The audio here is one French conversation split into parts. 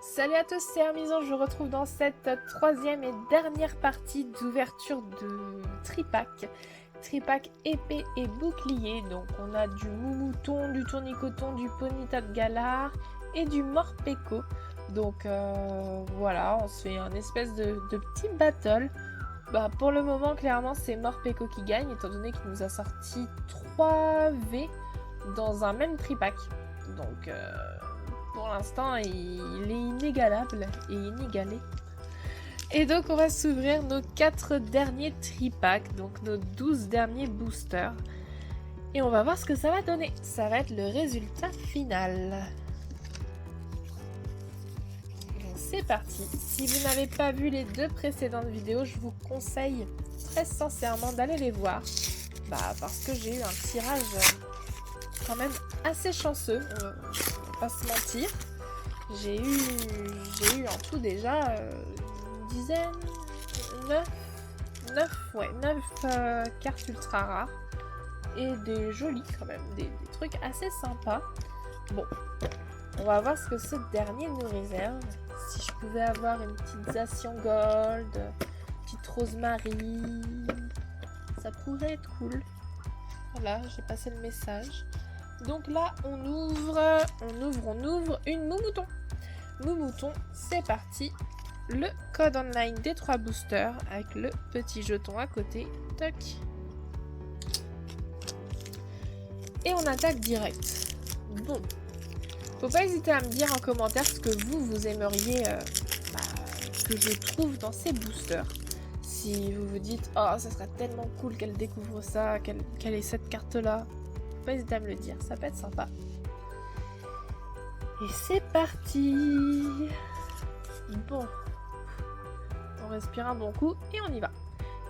Salut à tous, c'est Armison, je vous retrouve dans cette troisième et dernière partie d'ouverture de tripack. Tripack épée et bouclier, donc on a du Moumouton, du Tournicoton, du Ponyta de Galar et du Morpeko. Donc voilà, on se fait un espèce de petit battle. Pour le moment, clairement, c'est Morpeko qui gagne, étant donné qu'il nous a sorti 3 V dans un même tripack. Donc pour l'instant, il est inégalable et inégalé. Et donc, on va s'ouvrir nos 4 derniers tripacks, donc nos 12 derniers boosters. Et on va voir ce que ça va donner. Ça va être le résultat final. C'est parti. Si vous n'avez pas vu les 2 précédentes vidéos, je vous conseille très sincèrement d'aller les voir. Parce que j'ai eu un tirage quand même assez chanceux, on va pas se mentir. J'ai eu en tout déjà une dizaine, 9 cartes ultra rares. Et des jolies quand même, des trucs assez sympas. Bon, on va voir ce que ce dernier nous réserve. Si je pouvais avoir une petite Zacian Gold, petite Rosemary, ça pourrait être cool. Voilà, j'ai passé le message. Donc là, on ouvre une Moumouton. Moumouton, c'est parti. Le code online des 3 boosters avec le petit jeton à côté. Toc. Et on attaque direct. Bon. Faut pas hésiter à me dire en commentaire ce que vous aimeriez que je trouve dans ces boosters. Si vous vous dites, oh, ça serait tellement cool qu'elle découvre ça, qu'elle ait cette carte-là. Faut pas hésiter à me le dire, ça peut être sympa. Et c'est parti. Bon. On respire un bon coup et on y va.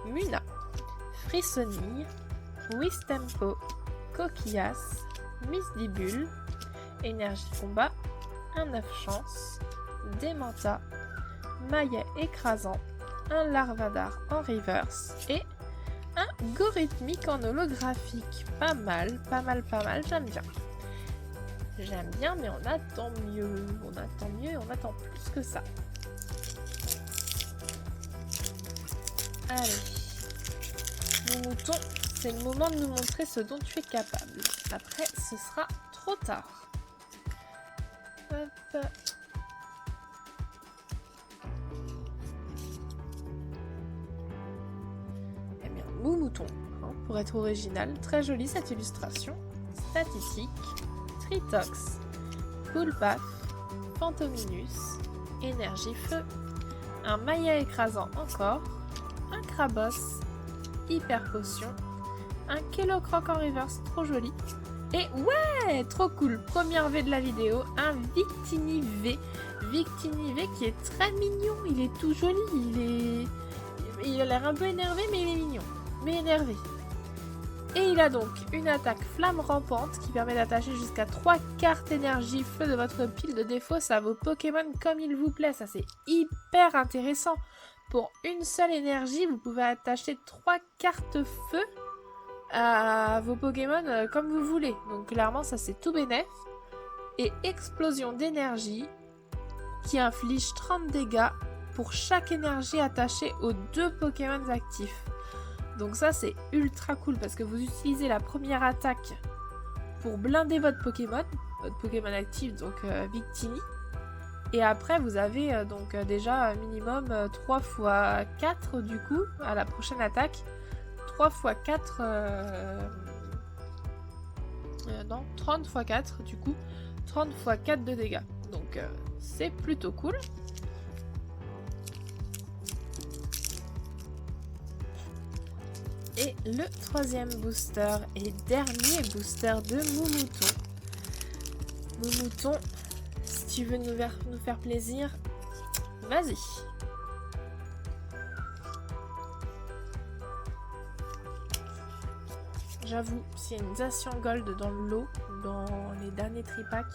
Muna, Frissonille, Wistempo, Coquillas, Misdibule, Énergie combat, un œuf chance, Démenta, Maillet écrasant, un Larvadar en reverse et un Gorithmique en holographique. Pas mal, j'aime bien. J'aime bien, mais on attend mieux. On attend mieux et on attend plus que ça. Allez. Mon mouton, c'est le moment de nous montrer ce dont tu es capable. Après, ce sera trop tard. Hop. Eh bien, Moumouton, hein, pour être original. Très jolie cette illustration. Statistique. Tritox, Poulpaf, Phantominus, Énergie Feu, un Maillet écrasant encore, un Crabos, Hyper Potion, un Kellocroc en reverse, trop joli, et ouais, trop cool, première V de la vidéo, un Victini V qui est très mignon, il est tout joli, il a l'air un peu énervé, mais il est mignon, mais énervé. Et il a donc une attaque flamme rampante qui permet d'attacher jusqu'à 3 cartes énergie feu de votre pile de défausse à vos Pokémon comme il vous plaît. Ça, c'est hyper intéressant. Pour une seule énergie, vous pouvez attacher 3 cartes feu à vos Pokémon comme vous voulez. Donc clairement, ça, c'est tout bénef. Et explosion d'énergie qui inflige 30 dégâts pour chaque énergie attachée aux 2 Pokémon actifs. Donc ça, c'est ultra cool parce que vous utilisez la première attaque pour blinder votre Pokémon actif, donc Victini. Et après, vous avez déjà un minimum 3 x 4 du coup, à la prochaine attaque. 3 x 4... 30 x 4 du coup. 30 x 4 de dégâts. Donc c'est plutôt cool. Et le 3e booster et dernier booster de Moumouton. Moumouton, si tu veux nous faire plaisir, vas-y. J'avoue, s'il y a une Zacian Gold dans le lot, dans les derniers tripacks,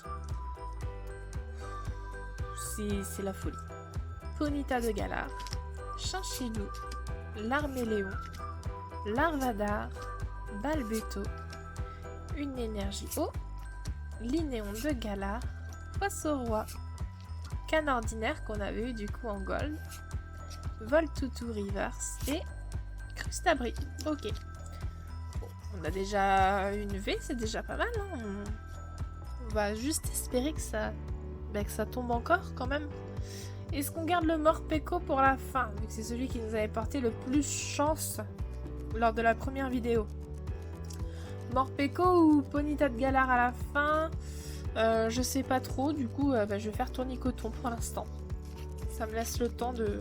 c'est la folie. Ponyta de Galar, Chinchillou, Larméléon, Larvadar, Balbuto, une énergie eau, Linéon de Galar, Poisson-Roi, Canne ordinaire qu'on avait eu du coup en gold. Voltutu Reverse et Crustabri. Ok. Bon, on a déjà une V, c'est déjà pas mal. Hein. On va juste espérer que ça tombe encore quand même. Est-ce qu'on garde le Morpeko pour la fin, vu que c'est celui qui nous avait porté le plus chance lors de la première vidéo? Morpeko ou Ponyta de Galar à la fin, je sais pas trop, du coup je vais faire Tournicoton pour l'instant. Ça me laisse le temps de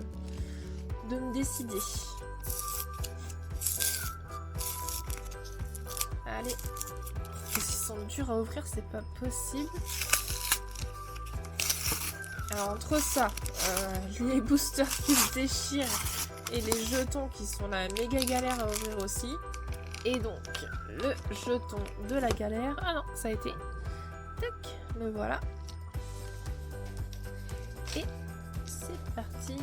me décider. Allez. Ils sont durs à ouvrir, c'est pas possible. Alors entre ça, les boosters qui se déchirent et les jetons qui sont la méga galère à ouvrir aussi. Et donc, le jeton de la galère. Ah non, ça a été. Tac, le voilà. Et c'est parti.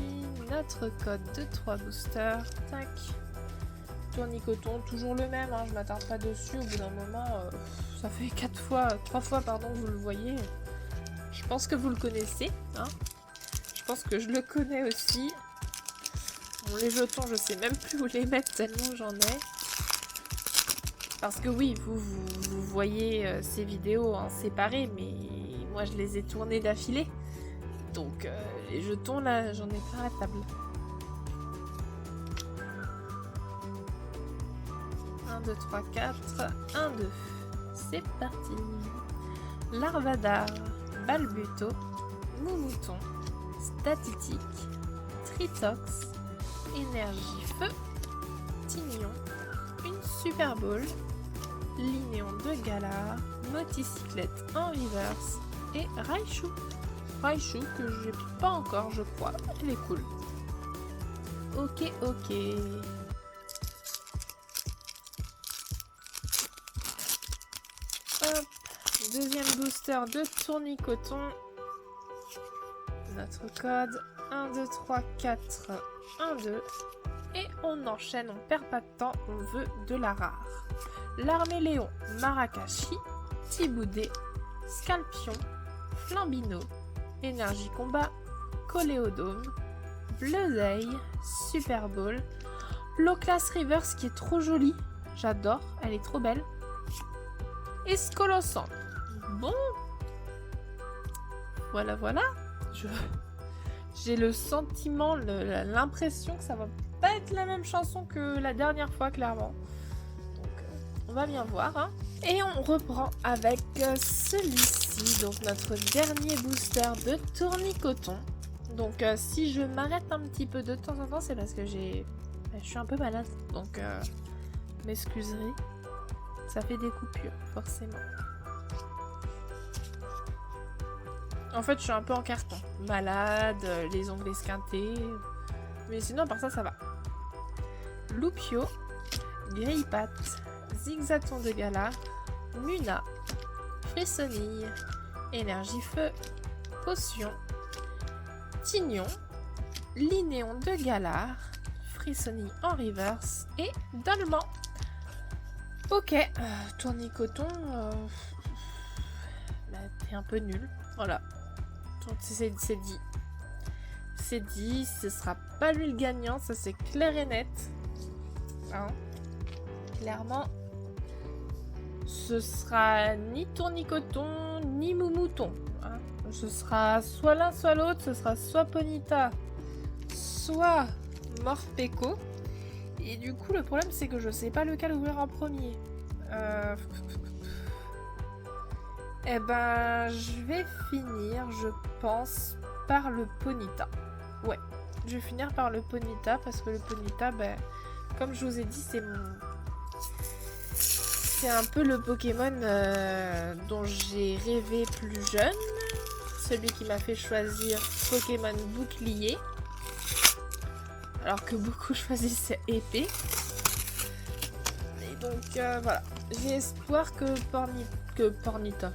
Notre code de 3 boosters. Tac. Tournicoton, toujours le même. Hein, je m'attarde pas dessus. Au bout d'un moment, ça fait 3 fois, pardon, que vous le voyez. Je pense que vous le connaissez. Hein. Je pense que je le connais aussi. Bon, les jetons, je sais même plus où les mettre tellement j'en ai. Parce que oui, vous voyez ces vidéos en séparé, mais moi je les ai tournées d'affilée. Donc les jetons là, j'en ai pas à la table. 1, 2, 3, 4. 1, 2. C'est parti. Larvadar, Balbuto, Moumouton, Statitique, Tritox, Énergie Feu, Tignon, une Super Bowl, Linéon de Galar, Moticyclette en reverse et Raichu. Raichu que j'ai pas encore, je crois. Elle est cool. Ok, ok. Hop. Deuxième booster de Tournicoton. Notre code 1, 2, 3, 4, 1, 2. Et on enchaîne, on perd pas de temps, on veut de la rare. L'Arméléon, Marakashi, Tiboudé, Scalpion, Flambino, Énergie Combat, Coléodome, Bleuzeil, Super Bowl, Low-Class Reverse qui est trop jolie, j'adore, elle est trop belle, et Scolosant. Bon, voilà, j'ai le sentiment, l'impression que ça va pas être la même chanson que la dernière fois, clairement. Donc, on va bien voir. Hein. Et on reprend avec celui-ci, donc notre dernier booster de Tournicoton. Donc, si je m'arrête un petit peu de temps en temps, c'est parce que je suis un peu malade. Donc, m'excuserez. Ça fait des coupures, forcément. En fait, je suis un peu en carton. Malade, les ongles esquintés. Mais sinon, par ça, ça va. Loupio, Grillepatte, Zigzaton de Galar, Muna, Frissonille, Énergie Feu, Potion, Tignon, Linéon de Galar, Frissonille en reverse et Dolman. Ok, Tournicoton, t'es un peu nul. Voilà. Donc c'est dit. C'est dit, ce sera pas lui le gagnant, ça c'est clair et net. Hein. Clairement, ce sera ni Tournicoton, ni Moumouton. Hein. Ce sera soit l'un, soit l'autre, ce sera soit Ponyta, soit Morpeko. Et du coup, le problème c'est que je sais pas lequel ouvrir en premier. Eh ben, je vais finir, je pense, par le Ponyta. Ouais, je vais finir par le Ponyta parce que le Ponyta, ben, comme je vous ai dit, c'est un peu le Pokémon dont j'ai rêvé plus jeune. Celui qui m'a fait choisir Pokémon Bouclier. Alors que beaucoup choisissaient Épée. Et donc, voilà. J'ai espoir que Ponyta.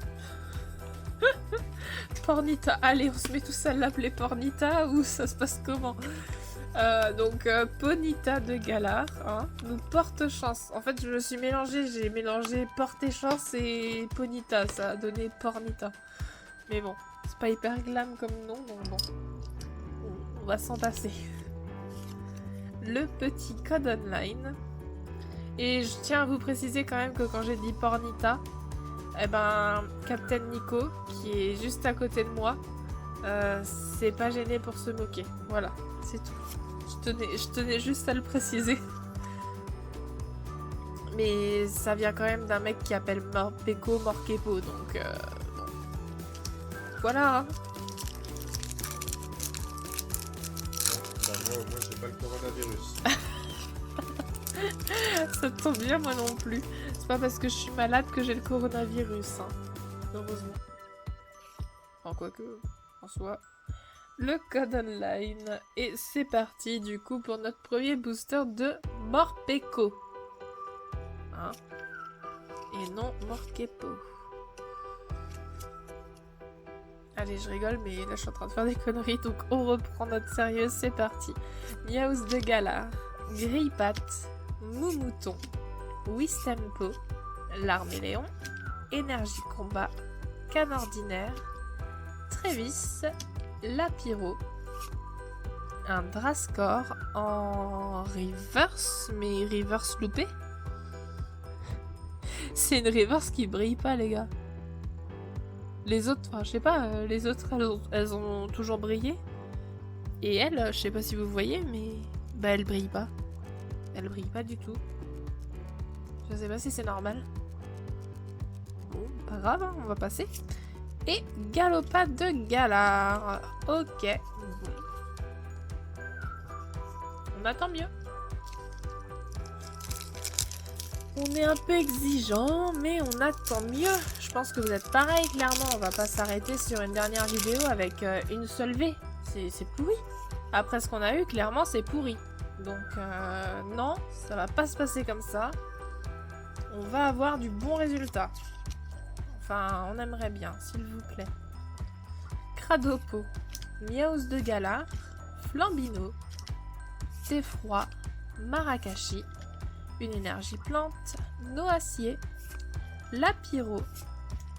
Ponyta, allez, on se met tous à l'appeler Ponyta ou ça se passe comment? Donc Ponyta de Galar hein, nous porte chance. En fait, je me suis mélangée, j'ai mélangé porter chance et Ponyta, ça a donné Ponyta. Mais bon, C'est pas hyper glam comme nom, donc bon. On va s'en passer. Le petit code online. Et je tiens à vous préciser quand même que quand j'ai dit Pornita, eh ben, Captain Nico, qui est juste à côté de moi, c'est pas gêné pour se moquer. Voilà, c'est tout. Je tenais juste à le préciser. Mais ça vient quand même d'un mec qui appelle Morpeko Morkepo, donc bon. Voilà. Hein. Bah moi j'ai pas le coronavirus. Ça tombe bien, moi non plus. C'est pas parce que je suis malade que j'ai le coronavirus, hein. Heureusement. En quoi que, en soi. Le code online. Et c'est parti du coup pour notre premier booster de Morpeko. Hein? Et non Morkepo. Allez, je rigole, mais là je suis en train de faire des conneries, donc on reprend notre sérieux, c'est parti. Miaus de Galar, Grille-Pat, Moumouton, Wistempo, Larméléon, Énergie Combat, Canordinaire, Trévis, Lapiro, un Drascore en reverse, mais reverse loupé. C'est une reverse qui brille pas, les gars. Les autres, enfin, je sais pas, les autres, elles ont toujours brillé. Et elle, je sais pas si vous voyez, mais bah elle brille pas. Elle brille pas du tout. Je sais pas si c'est normal. Bon, pas grave, hein, on va passer. Et Galopade de Galar. Ok. Bon. On attend mieux. On est un peu exigeant, mais on attend mieux. Je pense que vous êtes pareil, clairement. On va pas s'arrêter sur une dernière vidéo avec une seule V. C'est pourri. Après ce qu'on a eu, clairement, c'est pourri. Donc, non, ça va pas se passer comme ça. On va avoir du bon résultat. Enfin, on aimerait bien, s'il vous plaît. Cradopo, Miaus de Galar, Flambino, Theffroi, Marakashi, une énergie plante, Noacier, Lapiro,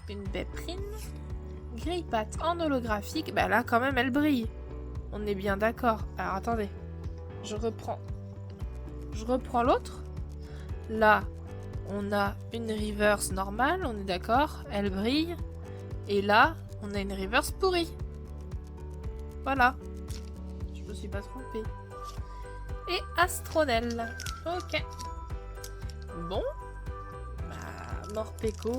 une Béprine, Grille-Pat en holographique. Bah là, quand même, elle brille. On est bien d'accord. Alors, attendez. Je reprends l'autre. Là, on a une reverse normale, on est d'accord. Elle brille. Et là, on a une reverse pourrie. Voilà. Je me suis pas trompée. Et Astronel. Ok. Bon. Bah, Morpeko.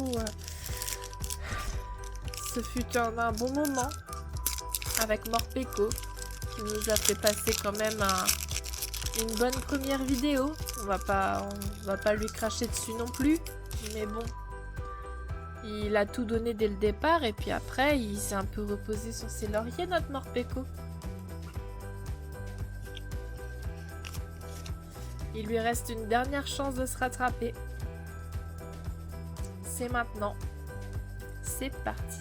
Ce fut un bon moment avec Morpeko qui nous a fait passer quand même une bonne première vidéo. On va pas lui cracher dessus non plus, mais bon. Il a tout donné dès le départ et puis après il s'est un peu reposé sur ses lauriers, notre Morpeko. Il lui reste une dernière chance de se rattraper. C'est maintenant. C'est parti.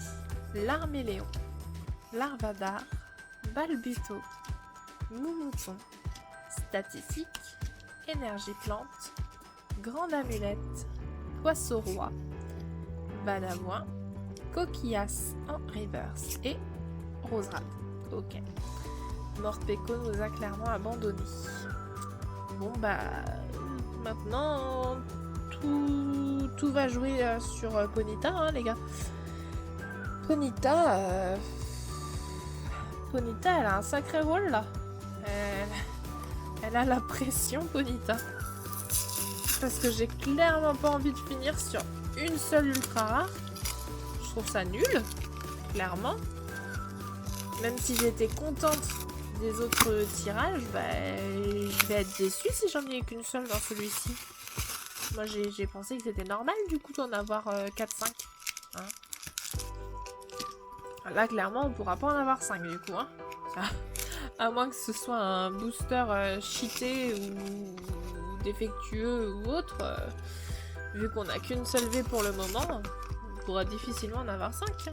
Larméléon, Larvadar, Balbuto, Moumouton, Statistique, Énergie Plante, Grande Amulette, Poisson-Roi, Badavoin, Coquillas en reverse et Roserade. Ok. Morpeko nous a clairement abandonnés. Bon bah maintenant tout va jouer sur Ponyta, hein, les gars. Ponyta, elle a un sacré rôle là. Elle a la pression, Ponyta. Parce que j'ai clairement pas envie de finir sur une seule ultra rare. Je trouve ça nul, clairement. Même si j'étais contente des autres tirages, bah, je vais être déçue si j'en ai qu'une seule dans celui-ci. Moi j'ai pensé que c'était normal du coup d'en avoir 4-5. Hein. Là clairement on pourra pas en avoir 5 du coup. Hein. À moins que ce soit un booster cheaté ou défectueux ou autre. Vu qu'on a qu'une seule V pour le moment, on pourra difficilement en avoir 5. Hein.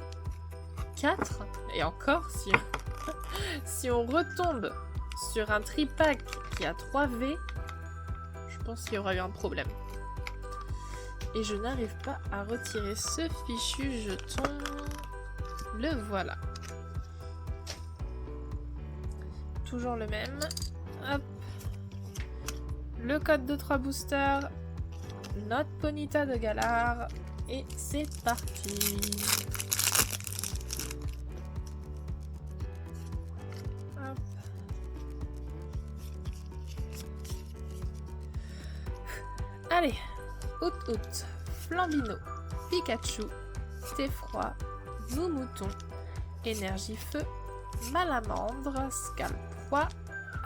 4. Et encore si... si on retombe sur un tripack qui a 3 V, je pense qu'il y aura eu un problème. Et je n'arrive pas à retirer ce fichu jeton. Le voilà. toujours le même. Hop. Le code de 3 boosters. Notre Ponyta de Galar. Et c'est parti. Hop. Allez. Out. Flambino. Pikachu. Thé-froid. Moumouton. Énergie feu. Malamandre. Scalproie.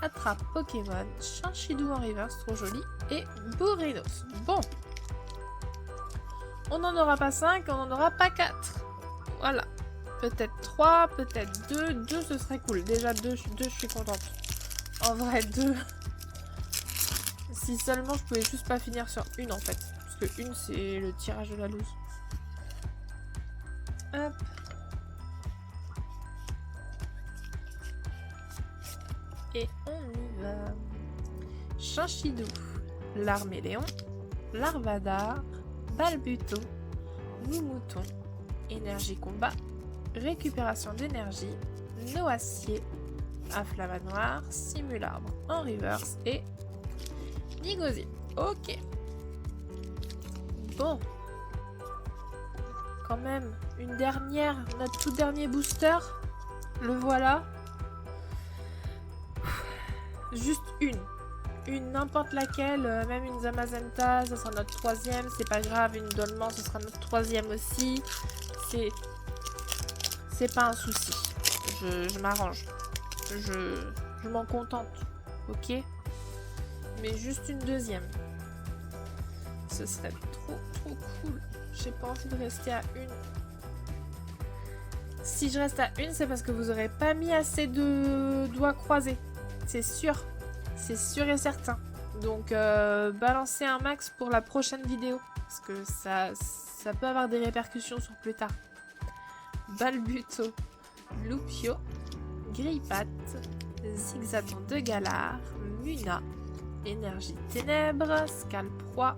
Attrape Pokémon. Chinchidou en reverse, trop joli. Et Bourrinos. Bon. On n'en aura pas 5, on n'en aura pas 4. Voilà. Peut-être 3, peut-être 2. 2, ce serait cool. Déjà 2, je suis contente. En vrai, 2. Si seulement je pouvais juste pas finir sur une en fait. Parce que une, c'est le tirage de la loose. Hop. Et on y va. Chinchidou, Larméléon, Larvadar, Balbuto, Moumouton, énergie combat, récupération d'énergie, Noacier, Afflamanoir, Simularbre en reverse et Nigozine. Ok. Bon. Quand même, une dernière, notre tout dernier booster. Le voilà. Juste une. Une n'importe laquelle, même une Zamazenta, ce sera notre 3e, c'est pas grave, une Dolman, ce sera notre 3e aussi. C'est pas un souci. Je m'arrange. Je m'en contente. Ok? Mais juste une 2e. Ce serait trop cool. J'ai pas envie de rester à une. Si je reste à une, c'est parce que vous aurez pas mis assez de doigts croisés. C'est sûr. C'est sûr et certain. Donc, balancez un max pour la prochaine vidéo. Parce que ça peut avoir des répercussions sur plus tard. Balbuto, Loupio, Grillpatte, Zigzaton de Galar, Muna, Énergie Ténèbres, Scalproie,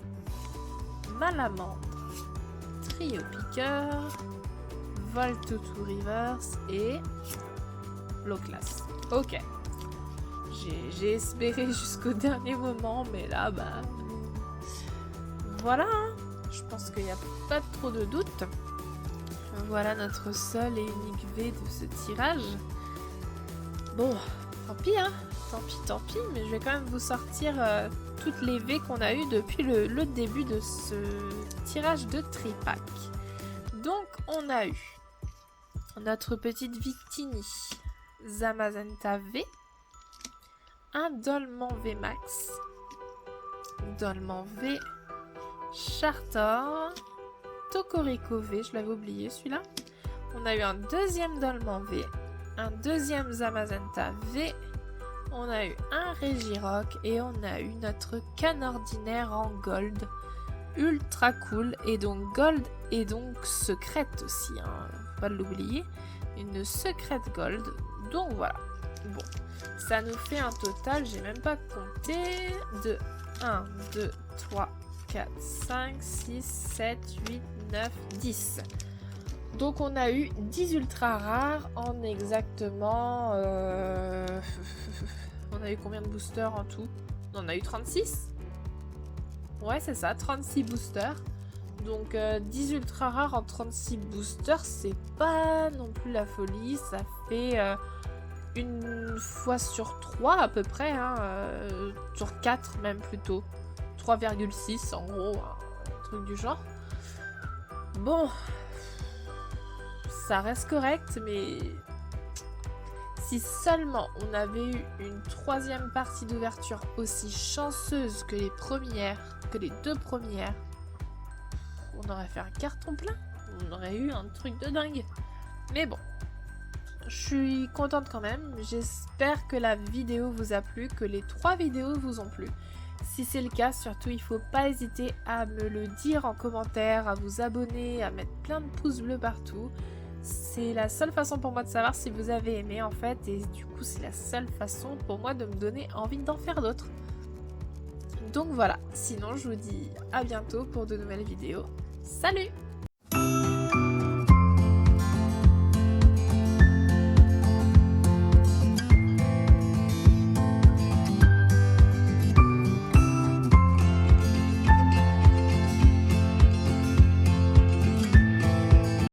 Malamandre, Trio Piqueur, Voltoutou Reverse et Loclas. Ok. J'ai espéré jusqu'au dernier moment, mais là, bah... Voilà, hein. Je pense qu'il n'y a pas trop de doute. Voilà notre seul et unique V de ce tirage. Bon, tant pis, hein. Tant pis, mais je vais quand même vous sortir toutes les V qu'on a eues depuis le début de ce tirage de tripack. Donc, on a eu notre petite Victini, Zamazenta V, un Dolman V Max, Dolman V, Chartor, Tokorico V, je l'avais oublié celui-là. On a eu un deuxième Dolman V, un deuxième Zamazenta V, on a eu un Regirock et on a eu notre canne ordinaire en gold. Ultra cool, et donc gold et donc secrète aussi, hein, faut pas l'oublier. Une secrète gold, donc voilà. Bon, ça nous fait un total, j'ai même pas compté, de 1, 2, 3, 4, 5, 6, 7, 8, 9, 10. Donc on a eu 10 ultra rares en exactement... On a eu combien de boosters en tout? On a eu 36. Ouais, c'est ça, 36 boosters. Donc 10 ultra rares en 36 boosters, c'est pas non plus la folie. Ça fait une fois sur 3 à peu près, hein, sur 4 même plutôt. 3,6 en gros, un truc du genre. Bon, ça reste correct, mais si seulement on avait eu une troisième partie d'ouverture aussi chanceuse que les premières, que les deux premières, on aurait fait un carton plein. On aurait eu un truc de dingue. Mais bon, je suis contente quand même. J'espère que la vidéo vous a plu, que les 3 vidéos vous ont plu. Si c'est le cas, surtout, il ne faut pas hésiter à me le dire en commentaire, à vous abonner, à mettre plein de pouces bleus partout. C'est la seule façon pour moi de savoir si vous avez aimé en fait, et du coup c'est la seule façon pour moi de me donner envie d'en faire d'autres. Donc voilà, sinon je vous dis à bientôt pour de nouvelles vidéos. Salut!